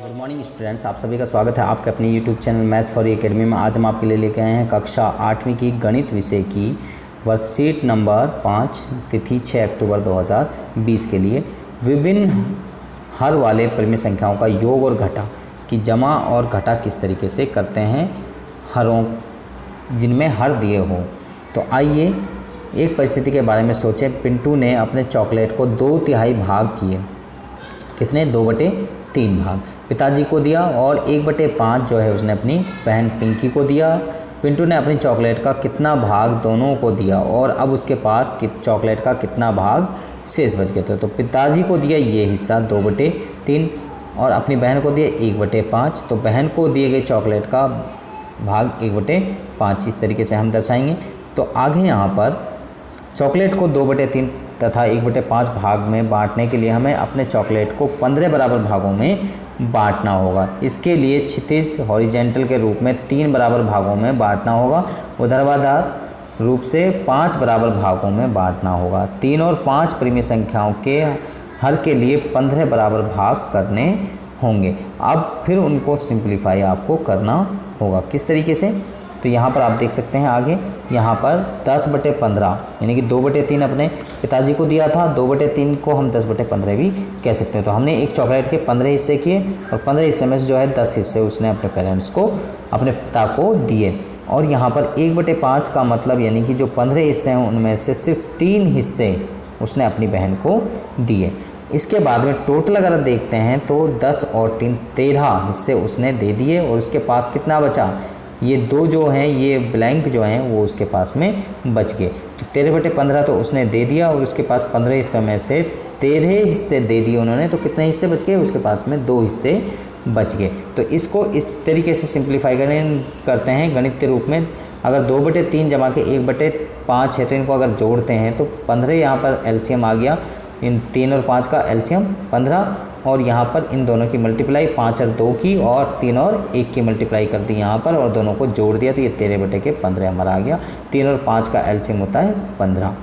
Good morning students, आप सभी का स्वागत है आपके अपने YouTube channel maths for you academy में। आज हम आपके लिए लेके आए हैं कक्षा 8वीं की गणित विषय की वर्कशीट नंबर 5 तिथि 6 अक्टूबर 2020 के लिए विभिन्न हर वाले परिमेय संख्याओं का योग और घटा की जमा और घटा किस तरीके से करते हैं हरों जिनमें हर दिए हों। तो आइए एक परिस्थिति के बारे में सोचें। पिंटू ने अपने चॉकलेट को 2/3 भाग किए। कितने? 2/3 भाग पिताजी को दिया और 1/5 जो है उसने अपनी बहन पिंकी को दिया। पिंटू ने अपनी चॉकलेट का कितना भाग दोनों को दिया और अब उसके पास चॉकलेट का कितना भाग शेष बच गया। तो पिताजी को दिया ये हिस्सा 2/3 और अपनी बहन को दिया 1/5। तो बहन को दिए गए चॉकलेट का भाग 1/5 इस तरीके से हम दर्शाएंगे। तो आगे यहाँ पर चॉकलेट को 2/3 तथा 1/5 भाग में बांटने के लिए हमें अपने चॉकलेट को 15 बराबर भागों में बांटना होगा। इसके लिए क्षितिज हॉरिजेंटल के रूप में 3 बराबर भागों में बांटना होगा। ऊर्ध्वाधर रूप से 5 बराबर भागों में बांटना होगा। 3 और 5 परिमेय संख्याओं के हर के लिए 15 बराबर भाग करने होंगे। अब फिर उनको सिंप्लीफाई आपको करना होगा। किस तरीके से? तो यहाँ पर आप देख सकते हैं आगे यहाँ पर 10/15 यानी कि 2/3 अपने पिताजी को दिया था। 2/3 को हम 10/15 भी कह सकते हैं। तो हमने एक चॉकलेट के 15 हिस्से किए और 15 हिस्से में से जो है 10 हिस्से उसने अपने पेरेंट्स को, अपने पिता को दिए। और यहाँ पर 1/5 का मतलब यानी कि जो 15 हिस्से हैं उनमें से सिर्फ 3 हिस्से उसने अपनी बहन को दिए। इसके बाद में टोटल अगर देखते हैं तो 10 और 3 13 हिस्से उसने दे दिए और उसके पास कितना बचा? ये 2 जो हैं, ये ब्लैंक जो हैं वो उसके पास में बच गए। तो 13/15 तो उसने दे दिया और उसके पास 15 हिस्से में से 13 हिस्से दे दिए उन्होंने। तो कितने हिस्से बच गए? उसके पास में 2 हिस्से बच गए। तो इसको इस तरीके से सिंप्लीफाई करते हैं गणित के रूप में। अगर 2/3 जमा के 1/5 है तो इनको अगर जोड़ते हैं तो 15 यहाँ पर एलसीएम आ गया। इन 3 और 5 का एलसीएम 15 और यहाँ पर इन दोनों की मल्टीप्लाई 5 और 2 की और 3 और 1 की मल्टीप्लाई कर दी यहाँ पर और दोनों को जोड़ दिया तो ये 13/15 हमारा आ गया। 3 और 5 का एलसीएम होता है 15।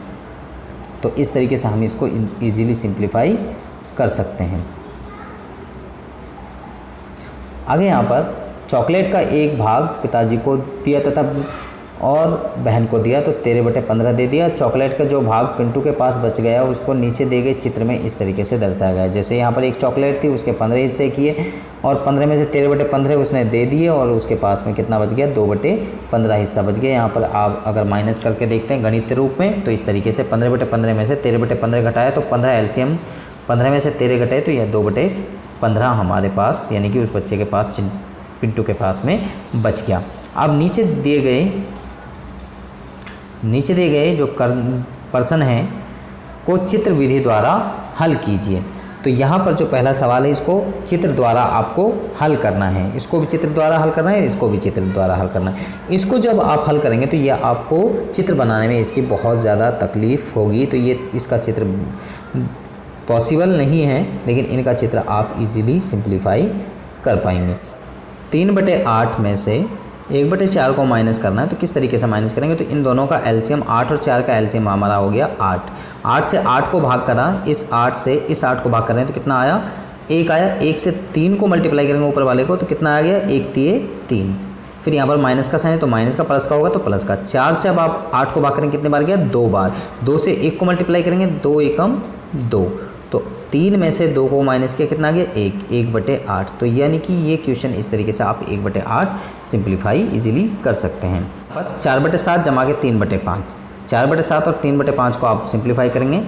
तो इस तरीके से हम इसको इजीली सिंप्लीफाई कर सकते हैं। आगे यहाँ पर चॉकलेट का एक भाग पिताजी को दिया तथा और बहन को दिया तो 13/15 दे दिया। चॉकलेट का जो भाग पिंटू के पास बच गया उसको नीचे दिए गए चित्र में इस तरीके से दर्शाया गया है। जैसे यहाँ पर एक चॉकलेट थी, उसके 15 हिस्से किए और 15 में से 13/15 उसने दे दिए और उसके पास में कितना बच गया? 2/15 हिस्सा बच गया। यहाँ पर आप अगर माइनस करके देखते हैं गणित रूप में तो इस तरीके से 15/15 में से 13/15 घटाया तो 15 एलसीएम 15 में से 13 घटाए तो यह 2/15 हमारे पास यानी कि उस बच्चे के पास, पिंटू के पास में बच गया। अब नीचे दिए गए जो प्रश्न हैं को चित्र विधि द्वारा हल कीजिए। तो यहाँ पर जो पहला सवाल है इसको चित्र द्वारा आपको हल करना है। इसको भी चित्र द्वारा हल करना है, इसको भी चित्र द्वारा हल करना है। इसको जब आप हल करेंगे तो ये आपको चित्र बनाने में इसकी बहुत ज़्यादा तकलीफ़ होगी। तो ये इसका चित्र पॉसिबल नहीं है, लेकिन इनका चित्र आप इजीली सिंप्लीफाई कर पाएंगे। 3/8 में से 1/4 को माइनस करना है। तो किस तरीके से माइनस करेंगे? तो इन दोनों का एलसीएम 8 और 4 का एलसीएम हमारा हो गया 8। 8 से 8 को भाग करा, इस 8 से इस 8 को भाग कर रहे हैं तो कितना आया? 1 आया। 1 से 3 को मल्टीप्लाई करेंगे ऊपर वाले को तो कितना आ गया? 1 3 3। फिर यहाँ पर माइनस का साइन है तो माइनस का प्लस का होगा तो प्लस का। 4 से अब आप 8 को भाग करेंगे कितने बार गया? 2 बार। 2 से 1 को मल्टीप्लाई करेंगे 2 एकम 2। तो 3 में से 2 को माइनस किया कितना आ गया? 1/8। तो यानी कि ये क्वेश्चन इस तरीके से आप 1/8 सिंप्लीफाई इजीली कर सकते हैं। पर 4/7 जमा के 3/5, 4/7 और 3/5 को आप सिंप्लीफाई करेंगे।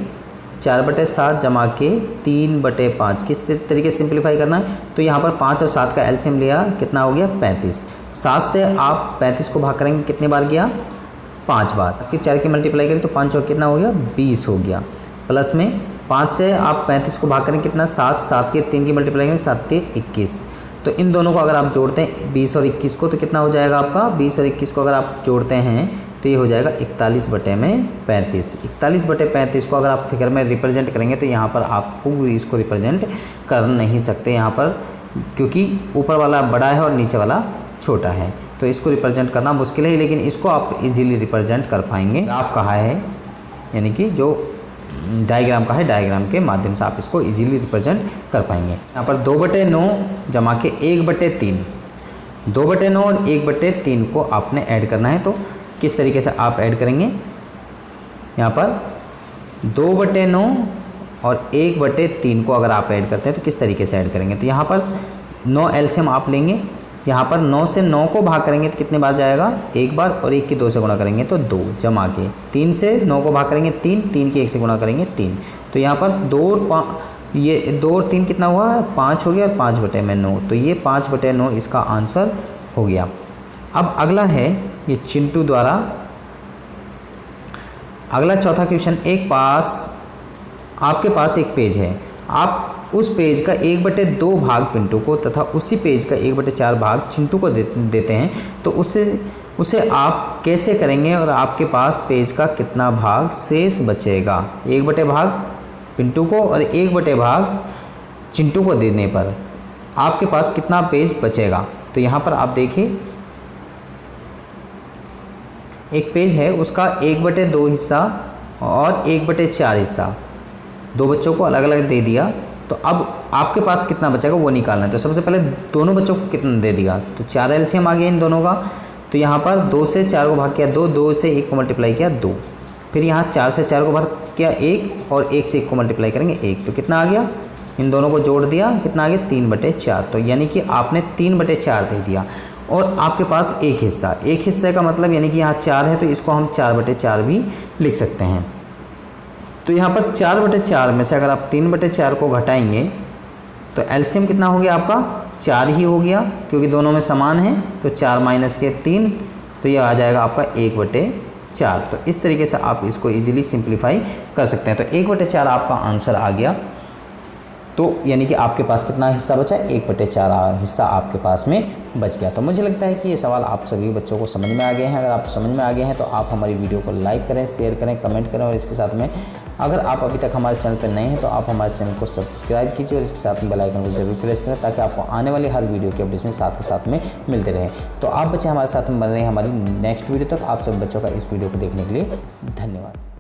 4/7 जमा के 3/5 किस तरीके से सिंप्लीफाई करना है? तो यहाँ पर 5 और 7 का एलसीएम लिया, कितना हो गया? 35। 7 से आप 35 को भाग करेंगे कितने बार गया? 5 बार। इसकी 4 की मल्टीप्लाई करें तो 5 और कितना हो गया? 20 हो गया। प्लस में 5 से आप 35 को भाग करें कितना? 7। 7 के 3 की मल्टीप्लाई करें 7 3 21। तो इन दोनों को अगर आप जोड़ते हैं 20 और 21 को तो कितना हो जाएगा आपका? 20 और 21 को अगर आप जोड़ते हैं तो ये हो जाएगा 41/35। 41/35 को अगर आप फिगर में रिप्रेजेंट करेंगे तो यहाँ पर आपको इसको रिप्रेजेंट कर नहीं सकते यहाँ पर, क्योंकि ऊपर वाला बड़ा है और नीचे वाला छोटा है। तो इसको रिप्रेजेंट करना मुश्किल है, लेकिन इसको आप इजीली रिप्रेजेंट कर पाएंगे। ग्राफ कहा है यानी कि जो डायग्राम का है, डायग्राम के माध्यम से आप इसको इजीली रिप्रेजेंट कर पाएंगे। यहाँ पर 2/9 जमा के 1/3, 2/9 और 1/3 को आपने ऐड करना है। तो किस तरीके से आप ऐड करेंगे, यहाँ पर 2/9 और 1/3 को अगर आप ऐड करते हैं तो किस तरीके से ऐड करेंगे। तो यहाँ पर 9 एलसीएम आप लेंगे, यहाँ पर 9 से 9 को भाग करेंगे तो कितने बार जाएगा, एक बार, और 1 की 2 से गुणा करेंगे तो 2, जमा के 3 से 9 को भाग करेंगे 3, 3 की 1 से गुणा करेंगे 3। तो यहाँ पर 2 और 3 कितना हुआ, 5 हो गया, और 5/9, तो ये 5/9 इसका आंसर हो गया। अब अगला है ये चिंटू द्वारा, अगला चौथा क्वेश्चन, आपके पास एक पेज है, आप उस पेज का 1/2 भाग पिंटू को तथा उसी पेज का 1/4 भाग चिंटू को देते हैं, तो उसे आप कैसे करेंगे और आपके पास पेज का कितना भाग शेष बचेगा। 1/2 भाग पिंटू को और 1/2 भाग चिंटू को देने पर आपके पास कितना पेज बचेगा। तो यहाँ पर आप देखिए, एक पेज है, उसका 1/2 हिस्सा और 1/4 हिस्सा दो बच्चों को अलग अलग दे दिया। तो अब आपके पास कितना बचेगा वो निकालना है। तो सबसे पहले दोनों बच्चों को कितना दे दिया, तो 4 एलसीएम आ गया इन दोनों का। तो यहाँ पर 2 से 4 को भाग किया 2, 2 से 1 को मल्टीप्लाई किया 2, फिर यहाँ 4 से 4 को भाग किया 1, और 1 से 1 को मल्टीप्लाई करेंगे 1। तो कितना आ गया, इन दोनों को जोड़ दिया, कितना आ गया 3/4। तो यानी कि आपने 3/4 दे दिया, और आपके पास एक हिस्से का मतलब यानी कि यहाँ 4 है तो इसको हम 4/4 भी लिख सकते हैं। तो यहाँ पर 4/4 में से अगर आप 3/4 को घटाएंगे तो एलसीएम कितना हो गया आपका, 4 ही हो गया, क्योंकि दोनों में समान है। तो 4 माइनस के 3, तो ये आ जाएगा आपका 1/4। तो इस तरीके से आप इसको इजीली सिंप्लीफाई कर सकते हैं। तो 1/4 आपका आंसर आ गया। तो यानी कि आपके पास कितना हिस्सा बचा, 1/4 हिस्सा आपके पास में बच गया। तो मुझे लगता है कि ये सवाल आप सभी बच्चों को समझ में आ गए हैं। अगर आप समझ में आ गए हैं तो आप हमारी वीडियो को लाइक करें, शेयर करें, कमेंट करें, और इसके साथ में अगर आप अभी तक हमारे चैनल पर नए हैं तो आप हमारे चैनल को सब्सक्राइब कीजिए और इसके साथ में बेल आइकन को जरूर प्रेस करें, ताकि आपको आने वाली हर वीडियो के अपडेशन साथ के साथ में मिलते रहे। तो आप बच्चे हमारे साथ में बन रहे हैं हमारी नेक्स्ट वीडियो तक। आप सब बच्चों का इस वीडियो को देखने के लिए धन्यवाद।